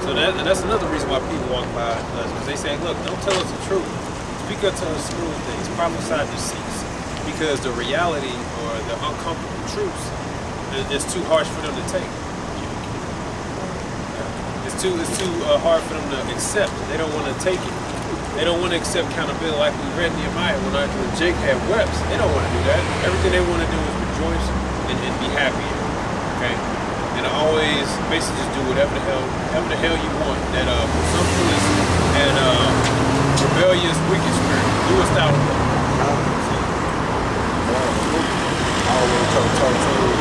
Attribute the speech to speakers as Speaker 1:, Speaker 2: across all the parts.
Speaker 1: So that's another reason why people walk by us, because they say, look, don't tell us the truth. Speak up to us smooth things, prophesy deceits. Because the reality or the uncomfortable truths is too harsh for them to take. It's too hard for them to accept. They don't want to take it. They don't want to accept accountability like we read Nehemiah when Jake had wept. They don't want to do that. Everything they want to do is rejoice and be happy. Okay? And always basically just do whatever the hell you want. That presumptuous and rebellious wicked spirit, do us thou will.
Speaker 2: I always try to talk to you.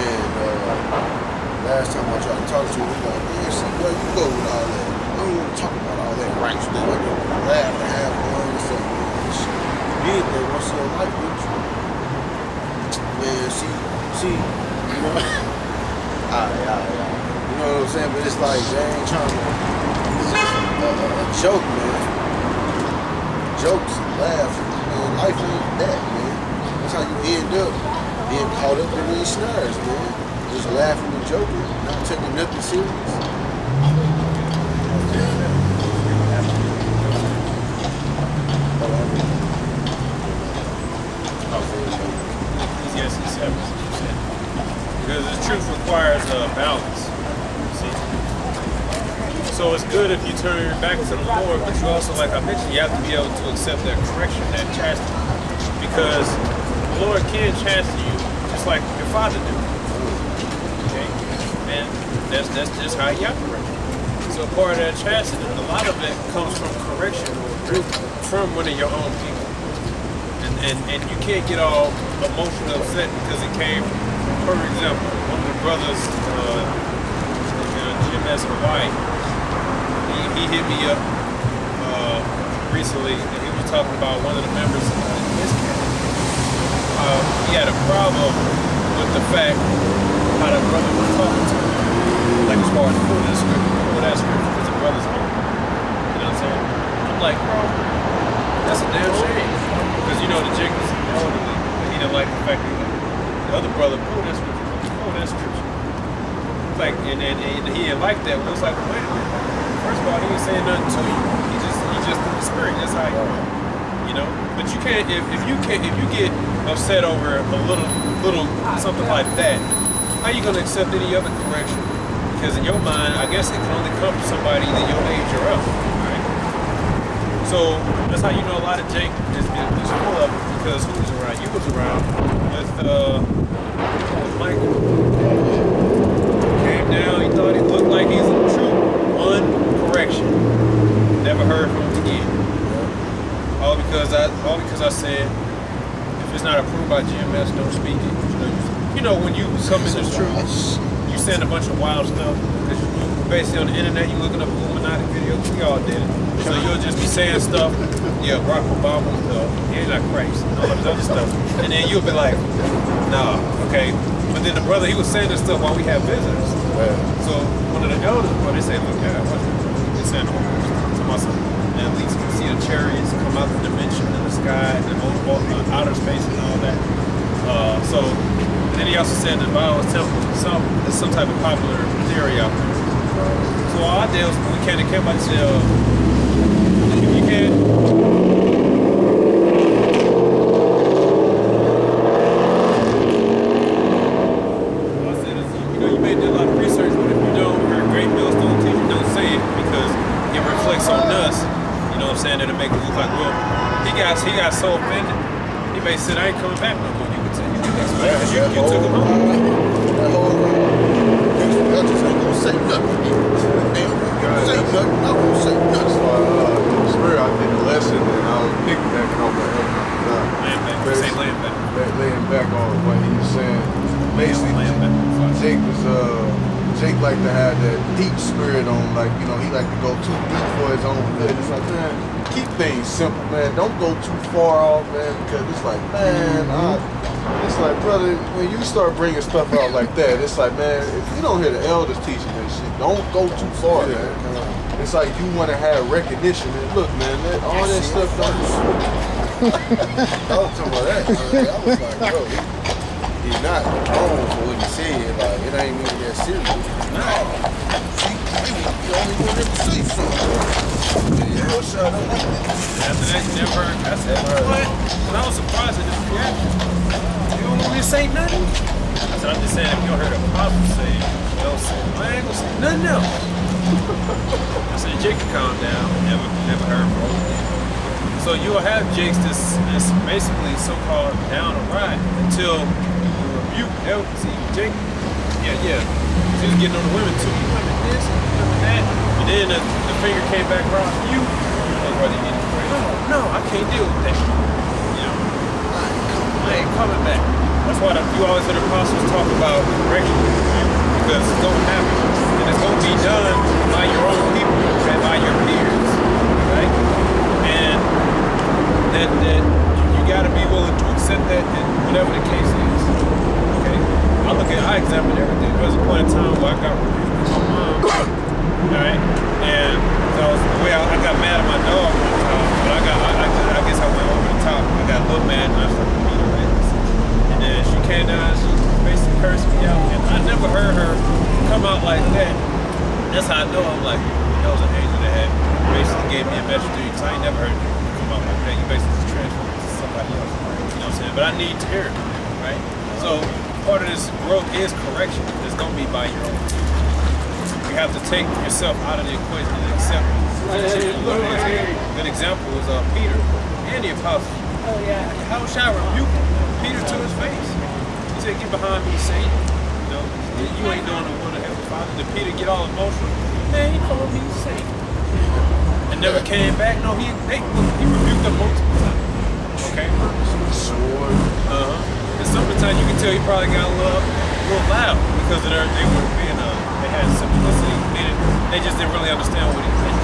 Speaker 2: And last time I tried to talk to you, he was like, man, see, where you go with all that? I don't want to talk about all that right stuff. I just laugh and have fun and stuff. You did that once in your life, didn't you? Man, see, you know, you know what I'm saying? But it's like, they ain't trying to, it's just a joke, man. Jokes and laughing, man. Life ain't that, man. That's how you end up being caught up in these snares, man. Just laughing and joking, not taking nothing serious.
Speaker 1: Because the truth requires a balance. See? So it's good if you turn your back to the Lord, but you also, like I mentioned, you have to be able to accept that correction, that chastity. Because the Lord can chasten you just like your father do. Okay? And that's just how he operates. So part of that chastity, a lot of it comes from correction from one of your own people. And you can't get all emotionally upset because it came, for example, one of the brothers, Jim S. Hawaii, he hit me up recently, and he was talking about one of the members of his camp. He had a problem with the fact how the brother was talking to him, like as far as pull that scripture, because the brother's home. You know what I'm saying? I'm like, bro, that's a damn shame. Because you know the Jake was elderly, but he didn't like the fact that the other brother pulled that scripture. Like, and he didn't like that. It was like, wait a minute. First of all, he ain't saying nothing to you. He just in the spirit. That's how you know. But you can't if you get upset over a little something like that, how you gonna accept any other correction? Because in your mind, I guess it can only come from somebody that your age or up. So that's how you know a lot of Jake is full of it, because who was around? You was around with Michael. Came down, he thought he looked like he's a true one correction. Never heard from him again. All because I said, if it's not approved by GMS, don't speak it. You know, when you come in this truth, you send a bunch of wild stuff, because you basically on the internet, you looking up Illuminati videos, we all did it. So you'll just be saying stuff, yeah, Barack Obama, he's not Christ, and all of this other stuff. And then you'll be like, nah, okay. But then the brother, he was saying this stuff while we had visitors. So one of the elders, they say, look, it's saying, and at least you can see the chariots come out the dimension in the sky, and the outer space and all that. And then he also said that Violet's temple is some type of popular theory out there. So our deals, we can't account by if you can't. I said, you may do a lot of research, but if you don't, your great bills don't teach you, don't say it, because it reflects on us. You know what I'm saying? It'll make it look like, well, he got so offended. He may say, I ain't coming back no more. You could say, you took him home.
Speaker 2: I just ain't gonna say nothing. Say nothing. I won't say nothing.
Speaker 3: Spirit, I did a lesson, and I was piggybacking off of laying back on what he was saying. Basically, Jake liked to have that deep spirit on, like, you know, he liked to go too deep for his own good. It's like, man, keep things simple, man. Don't go too far off, man, because it's like, man, it's like, brother, when you start bringing stuff out like that, it's like, man, if you don't hear the elders teaching this shit, don't go too far, man. It's like you want to have recognition. And look, man, all that stuff don't.
Speaker 2: I was talking about that. I was like, bro, He's not wrong for what he said. Like, it ain't even that serious. No. See, he was the only one that could say something. You know, shut up.
Speaker 1: After that, you never heard. I said, what? And I was surprised at this reaction. You don't want me to say nothing? I said, I'm just saying, if you don't heard a apostle say, don't say, I ain't gonna say nothing else. I said, Jake can calm down. Never heard from him. So you'll have Jakes that's basically so-called down a ride until you rebuke. They'll see Jake. Yeah. He was getting on the women too. You women this, you women that. And then the finger came back around you. Brother, you no, I can't deal with that. You know, I ain't coming back. That's why you always hear the apostles talk about correction, right? Because it's going to happen. And it's going to be done by your own people and by your peers, right? And that you got to be willing to accept that in whatever the case is. Okay? I examined everything. There was a point in time where I got rebuked from my mom. Alright? And the way I got mad at my dog one time, but I guess I went over the top. I got a little mad and I started beating her ass. And then she came down, she basically cursed me out. And I never heard her come out like that. That's how I know I'm like, that was an angel that had basically gave me a message to you, because I ain't never heard you come out like that. You basically just transformed to somebody else. You know what I'm saying? But I need to hear it, right? So part of this growth is correction. It's gonna be by your own. You have to take yourself out of the equation and accept it. Good example was Peter and the apostles. Oh yeah. How shall I rebuke Peter to his face? He said, "Get behind me, Satan." You know, you ain't doing the will of Heavenly Father. Did Peter get all emotional? Man, he called me Satan. And never came back. No, he rebuked them multiple times. Okay.
Speaker 3: Sword.
Speaker 1: And sometimes you can tell he probably got a little loud because of they were being they had simplicity. They just didn't really understand what he meant.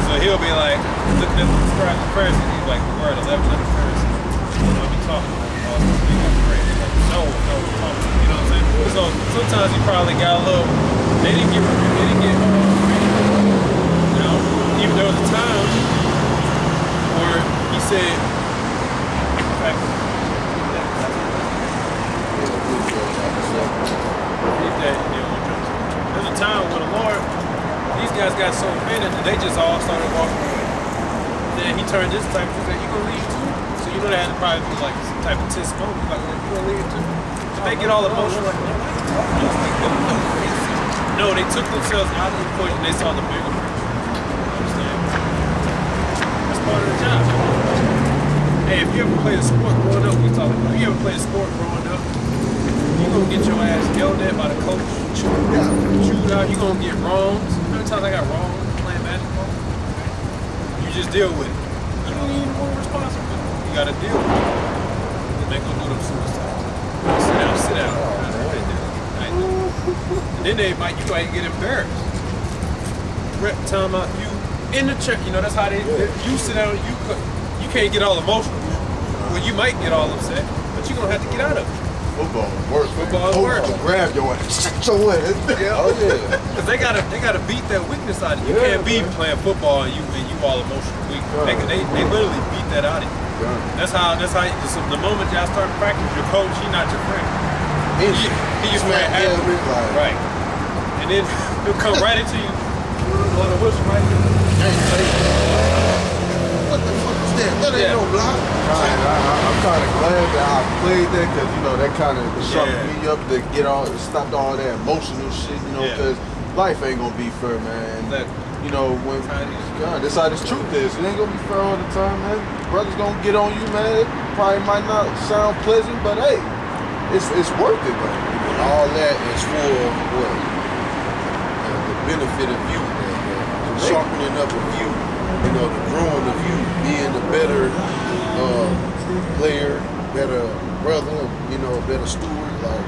Speaker 1: So he'll be like, looking at the scribes and Pharisees, he's like, the word 11 of the Pharisees. You know, be talking about you got praise. Like, no, talking. You know what I'm saying? So sometimes he probably got a little. They didn't get. You know, even there was a time where he said, in fact, there's a time when the Lord, these guys got so offended that they just all started walking away. Then he turned this type and said, "You gonna leave too?" So you know they had to probably be like some type of tense moment, like, "You gonna leave too?" So they get all emotional, like, no, they took themselves out of the equation. They saw the bigger picture. You understand? That's part of the job. Hey, if you ever played a sport growing up, if you ever played a sport growing up, you gonna get your ass yelled at by the coach, chewed out, you gonna get wrongs. How many times I got wrongs playing basketball? You just deal with it. You don't even want responsible. You gotta deal with it. They gonna do them suicides. Sit down. And then you might get embarrassed. Rep time out, you in the church, you know, that's how you sit down, you can't get all emotional. Well, you might get all upset, but you're gonna have to get out of it.
Speaker 3: Football works.
Speaker 1: Football works.
Speaker 3: Grab your ass. Shut your ass.
Speaker 1: Yeah. Oh yeah. Because they gotta beat that weakness out of you. You can't be playing football and you all emotional weak. They literally beat that out of you. That's how the moment y'all start practicing, your coach, he not your friend. He your friend after. Right. And then he'll come right into you. On the whistle right here.
Speaker 2: What the fuck is that? That ain't no block.
Speaker 3: I'm kind of glad that I played that because, you know, that kind of sharpened me up to stopped all that emotional shit, you know, because life ain't going to be fair, man. You know, that's how this truth is. It ain't going to be fair all the time, man. Brothers going to get on you, man. It probably might not sound pleasant, but hey, it's worth it, man.
Speaker 2: And all that is for what? The benefit of you, the sharpening up of you, you know, the growing of you, being a better player, better brother, you know, a better steward, like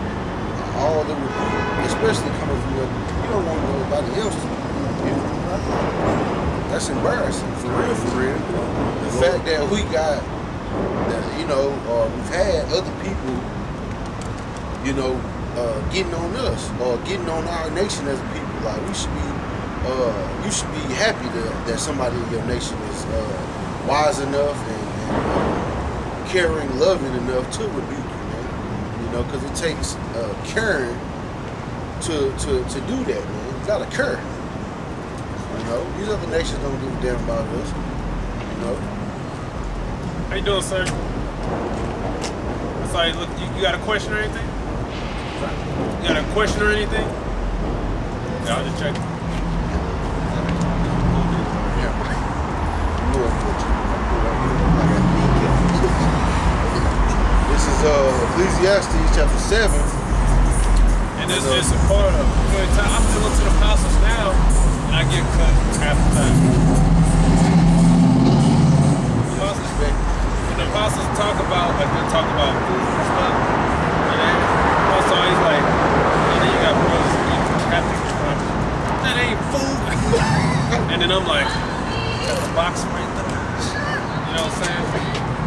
Speaker 2: all the rebuke, especially coming from you don't want nobody else to you know. That's embarrassing, for real. The fact that we got that, you know, we've had other people, you know, getting on us or getting on our nation as a people. Like you should be happy that somebody in your nation is wise enough and caring, loving enough to rebuke you, man. You know, because it takes caring to do that, man. You gotta care. You know, these other nations don't give a damn about us. You know.
Speaker 1: How you doing, sir? Sorry, look, you got a question or anything? You got a question or anything? Yeah, I'll just check.
Speaker 2: This is Ecclesiastes chapter 7.
Speaker 1: And this is a part of good time. I'm still to the apostles now, and I get cut half the time. When the apostles talk about, like they talk about food and stuff, and then also he's like, and then you got brothers eating Catholic crap. That ain't food. And then I'm like, got the box right there. You know what I'm saying?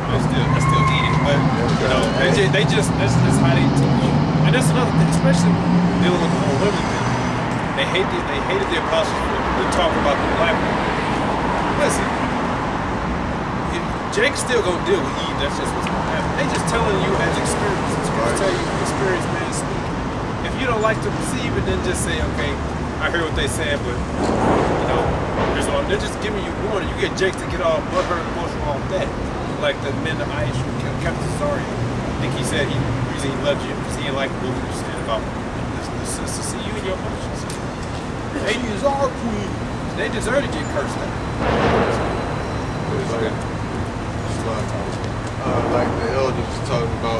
Speaker 1: I still eat it, but you know, they just that's how they do. And that's another thing, especially dealing with the whole women thing. They hated the apostles to talk about the black women. Listen, Jake's still gonna deal with Eve. That's just what's gonna happen. They just telling you as experience. It's gonna tell you experience, man. Speak. If you don't like to receive it, then just say, okay, I hear what they said, but you know, they're just giving you warning. You get Jake to get all butthurt and emotional all that. Like the men of Aish who kept Cesaria. I think he said the reason he loved you because he didn't like what you said about the sister. See you and your emotions. They is our queen. They deserve to get cursed out.
Speaker 3: Like the elders was talking about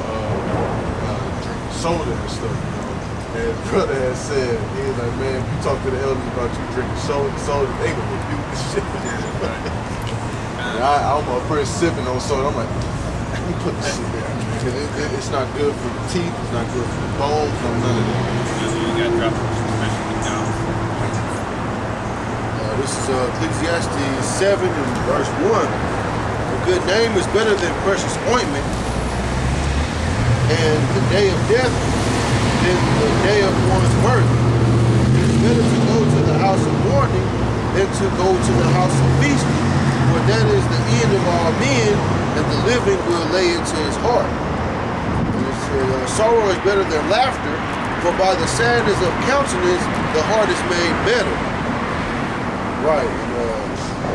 Speaker 3: drinking soda and stuff, you know. And brother had said, he was like, man, if you talk to the elders about you drinking soda, they gonna rebuke this shit. And I'm up first sipping on soda. I'm like, let me put this shit there. Because it's not good for the teeth, it's not good for the bones, none of that.
Speaker 1: You got dropped, especially down.
Speaker 2: This is Ecclesiastes 7 and verse 1. A good name is better than precious ointment, and the day of death than the day of one's birth. It is better to go to the house of mourning than to go to the house of feasting, for that is the end of all men, and the living will lay it to his heart. And it says, sorrow is better than laughter, for by the sadness of countenance the heart is made better. Right.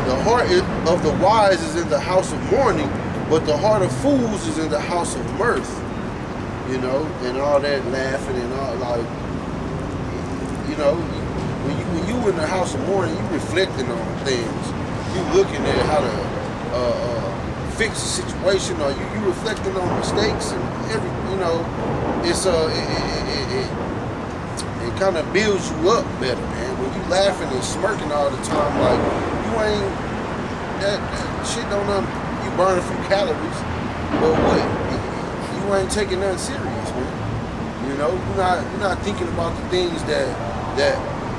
Speaker 2: The heart of the wise is in the house of mourning, but the heart of fools is in the house of mirth. You know, and all that laughing and all, like, you know, when you in the house of mourning, you reflecting on things. You looking at how to fix a situation, or you reflecting on mistakes and every, you know, it's it kind of builds you up better, man. When you laughing and smirking all the time, like you ain't that shit don't you burn a few calories, but what? You ain't taking nothing serious, man. You know, you're not thinking about the things that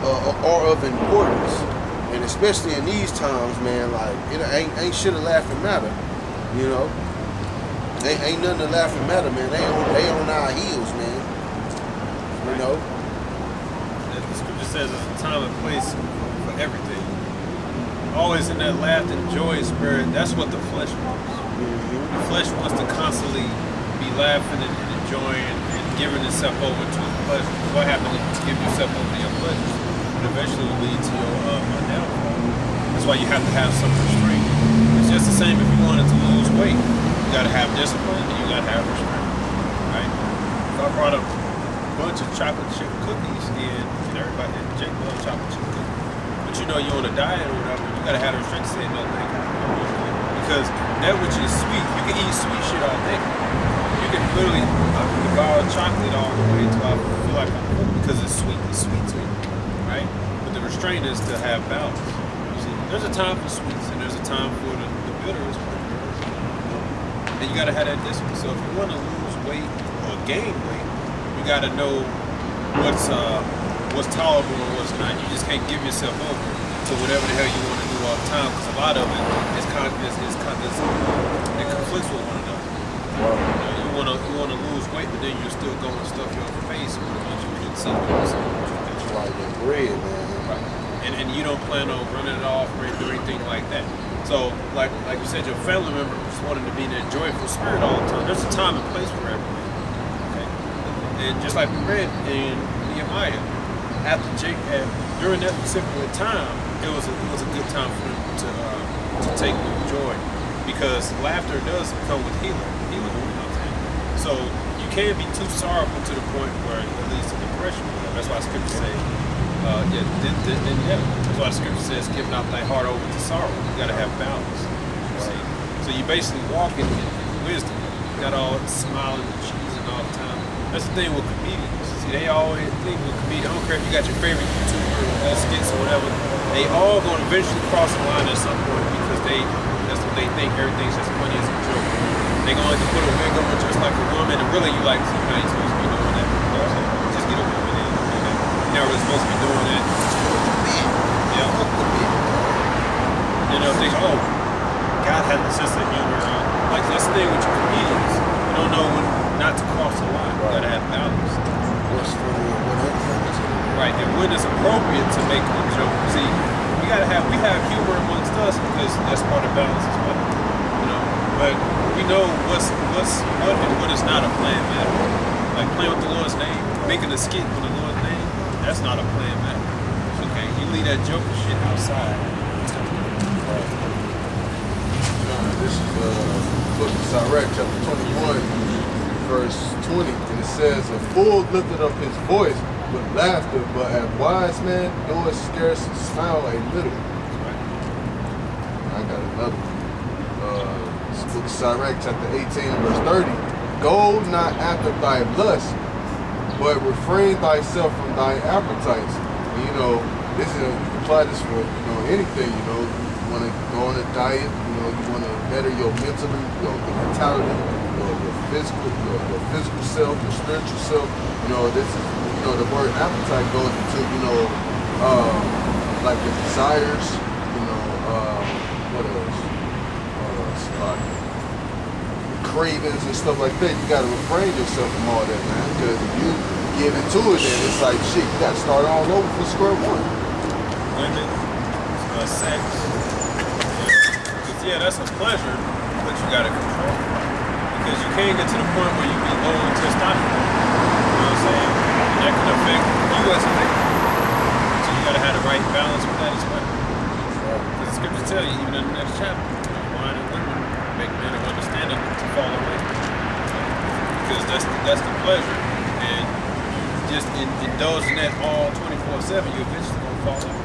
Speaker 2: are of importance, and especially in these times, man. Like it ain't shit a laughing matter, you know. Ain't nothing to laughing matter, man. They on our heels, man. You know.
Speaker 1: The scripture says there's a time and place for everything. Always in that laughter and joy spirit. That's what the flesh wants. The flesh wants to constantly be laughing and enjoying and giving itself over to its pleasure. What happens if you give yourself over to your pleasures? It eventually will lead to your downfall. That's why you have to have some restraint. It's just the same if you wanted to lose weight. You got to have discipline and you got to have restraint, right? So I brought a bunch of chocolate chip cookies and everybody, Jake loves chocolate chip cookies. But you know you're on a diet or whatever, you got to have the restraint to say no thank you. Because that which is sweet, you can eat sweet shit all day. You can literally devour chocolate all the way until I feel like I'm full because it's sweet to me, right? But the restraint is to have balance. You see, there's a time for sweets and there's a time for the bitter as well. And you gotta have that discipline. So if you want to lose weight or gain weight, you gotta know what's tolerable and what's not. You just can't give yourself over to whatever the hell you want to do all the time, because a lot of it is it conflicts with one another. You wanna lose weight, but then you're still going to stuff your face with a bunch of good stuff.
Speaker 2: Like that bread, man.
Speaker 1: Right. And you don't plan on running it off or do anything like that. So, like you said, your family members wanting to be in a joyful spirit all the time. There's a time and place for everything. Okay? The And just like we read in Nehemiah, after during that particular time, it was a good time for them to take joy, because laughter does come with healing. You know what I'm saying? So you can't be too sorrowful to the point where it leads to depression. That's why Scripture says, that's why the Scripture says, "Give not thy heart over to sorrow." You got to have balance. You see, so you basically walking in wisdom. You got all smiling and cheesing all the time. That's the thing with comedians. See, they always think with comedians. I don't care if you got your favorite YouTuber skits or whatever. They all going to eventually cross the line at some point because that's what they think. Everything's as funny as a joke. They going to put a wig on just like a woman, and really you like, see, you ain't supposed to be doing that. You know what I'm saying? Just get a woman in. You're not really supposed to be doing that. Yeah. You know, think, oh, God has a sense of humor. Like, that's the thing with your comedians. You don't know when not to cross the line. You gotta have balance.
Speaker 2: What's funny and what ain't funny.
Speaker 1: Right, and when it's appropriate to make a joke. See, we have humor amongst us because that's part of balance as well. You know, but we know what's what and what is not a planned matter. Like playing with the Lord's name, making a skit with the Lord's name, that's not a planned matter. Okay, you leave that joke and shit outside.
Speaker 3: This is book of Sirach, chapter 21, verse 20, and it says, "A fool lifted up his voice with laughter, but a wise man doeth scarce smile a little." I got another one. This book of Sirach, chapter 18, verse 30, "Go not after thy lust, but refrain thyself from thy appetites." And, you know, this is, you can apply this for, you know, anything. You know, you want to go on a diet. You know, you want to better your mentally, your mentality, your physical self, your spiritual self. You know, this is, you know, the word appetite goes into, you know, like the desires. You know, what else? Like cravings and stuff like that. You got to refrain yourself from all that, man. Because if you give into it, then it's like shit. You got to start all over from square one.
Speaker 1: Women, sex. Yeah, that's a pleasure, but you gotta control it. Because you can't get to the point where you be low on testosterone. You know what I'm saying? And that can affect you as a man. So you gotta have the right balance with that as well. Because the scriptures tell you, even in the next chapter, you know, wine and women make men of understanding to fall away. Because that's the pleasure. And just indulging that all 24/7, you're eventually gonna fall out.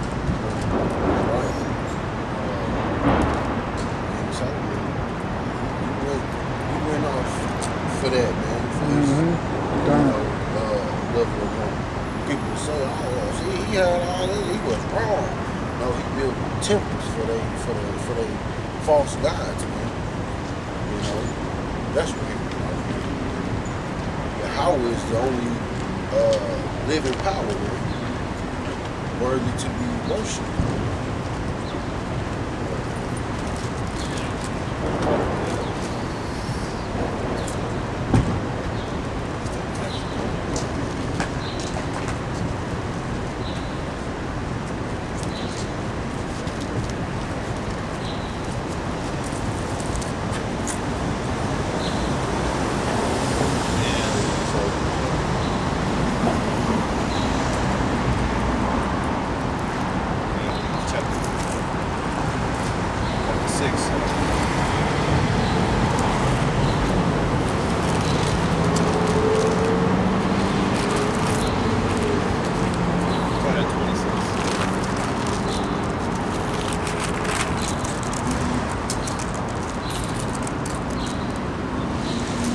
Speaker 2: For that, man. For this, level of woman. People say, "Oh, see, he had all this. He was wrong." No, he built temples for they false gods, man. You know, that's what he was. Yahweh is the only living power, man, worthy to be worshipped.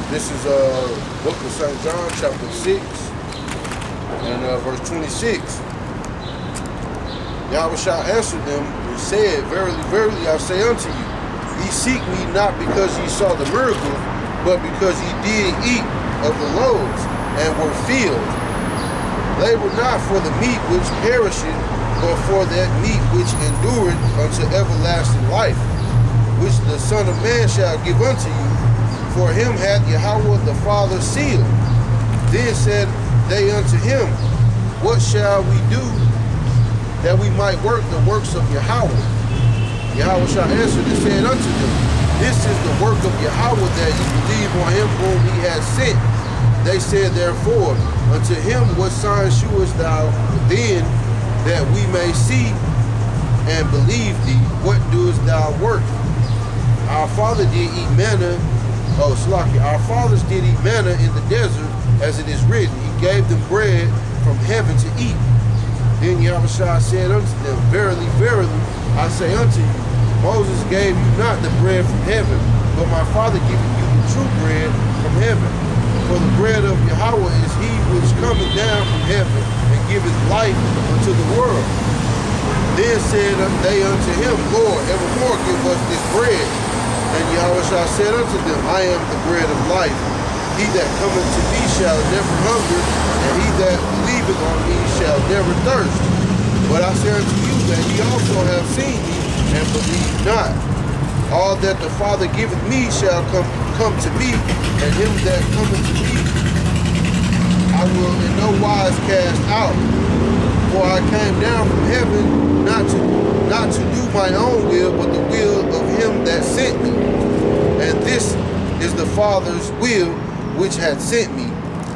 Speaker 2: This is book of St. John, chapter 6, and verse 26. Yahweh shall answer them and said, "Verily, verily, I say unto you, ye seek me not because ye saw the miracle, but because ye did eat of the loaves and were filled. Labor not for the meat which perisheth, but for that meat which endureth unto everlasting life, which the Son of Man shall give unto you. For him hath Yahweh the Father sealed." Then said they unto him, "What shall we do that we might work the works of Yahweh?" Yahweh shall answer and said unto them, "This is the work of Yahweh, that ye believe on him whom he has sent." They said therefore unto him, what sign shewest thou then, that we may see and believe thee? What doest thou work? Our father did eat manna. Oh, Slaki. Our fathers did eat manna in the desert, as it is written. He gave them bread from heaven to eat. Then Yahushua said unto them, verily, verily, I say unto you, Moses gave you not the bread from heaven, but my Father giveth you the true bread from heaven. For the bread of Yahweh is he which cometh down from heaven, and giveth life unto the world. Then said they unto him, Lord, evermore give us this bread. And Yahushua said unto them, I am the bread of life. He that cometh to me shall never hunger, and he that believeth on me shall never thirst. But I say unto you that ye also have seen me, and believe not. All that the Father giveth me shall come to me, and him that cometh to me I will in no wise cast out. For I came down from heaven not to do my own will, but the will of him that sent me. And this is the Father's will which hath sent me,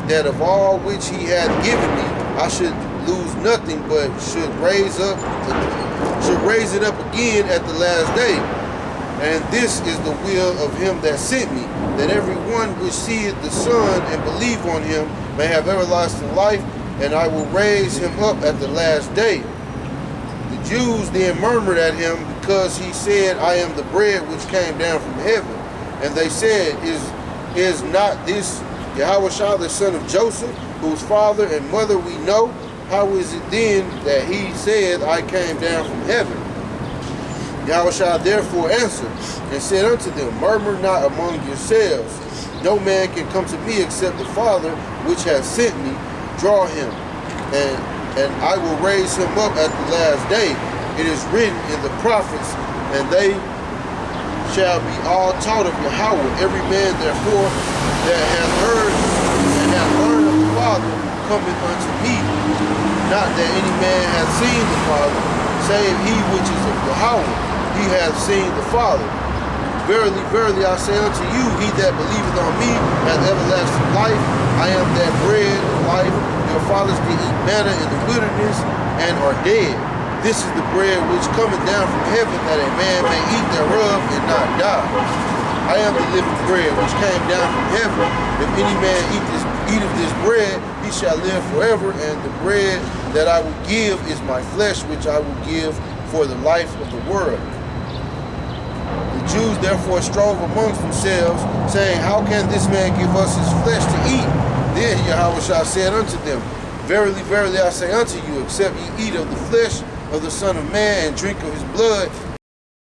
Speaker 2: that of all which he hath given me I should lose nothing, but should raise it up again at the last day. And this is the will of him that sent me, that every one which seeth the Son and believe on him may have everlasting life, and I will raise him up at the last day. The Jews then murmured at him, because he said, I am the bread which came down from heaven. And they said, Is not this Yahushua the son of Joseph, whose father and mother we know? How is it then that he said, I came down from heaven? Yahushua therefore answered and said unto them, Murmur not among yourselves. No man can come to me except the Father which hath sent me draw him, and I will raise him up at the last day. It is written in the prophets, and they shall be all taught of Yahweh. Every man therefore that hath heard and hath learned of the Father cometh unto me. Not that any man hath seen the Father, save he which is of Yahweh. He hath seen the Father. Verily, verily, I say unto you, he that believeth on me hath everlasting life. I am that bread of life. Your fathers did eat manna in the wilderness and are dead. This is the bread which cometh down from heaven, that a man may eat thereof and not die. I am the living bread which came down from heaven. If any man eat of this bread, he shall live forever. And the bread that I will give is my flesh, which I will give for the life of the world. The Jews therefore strove amongst themselves, saying, How can this man give us his flesh to eat? Then Yahushua said unto them, Verily, verily, I say unto you, except ye eat of the flesh of the Son of Man and drink of his blood,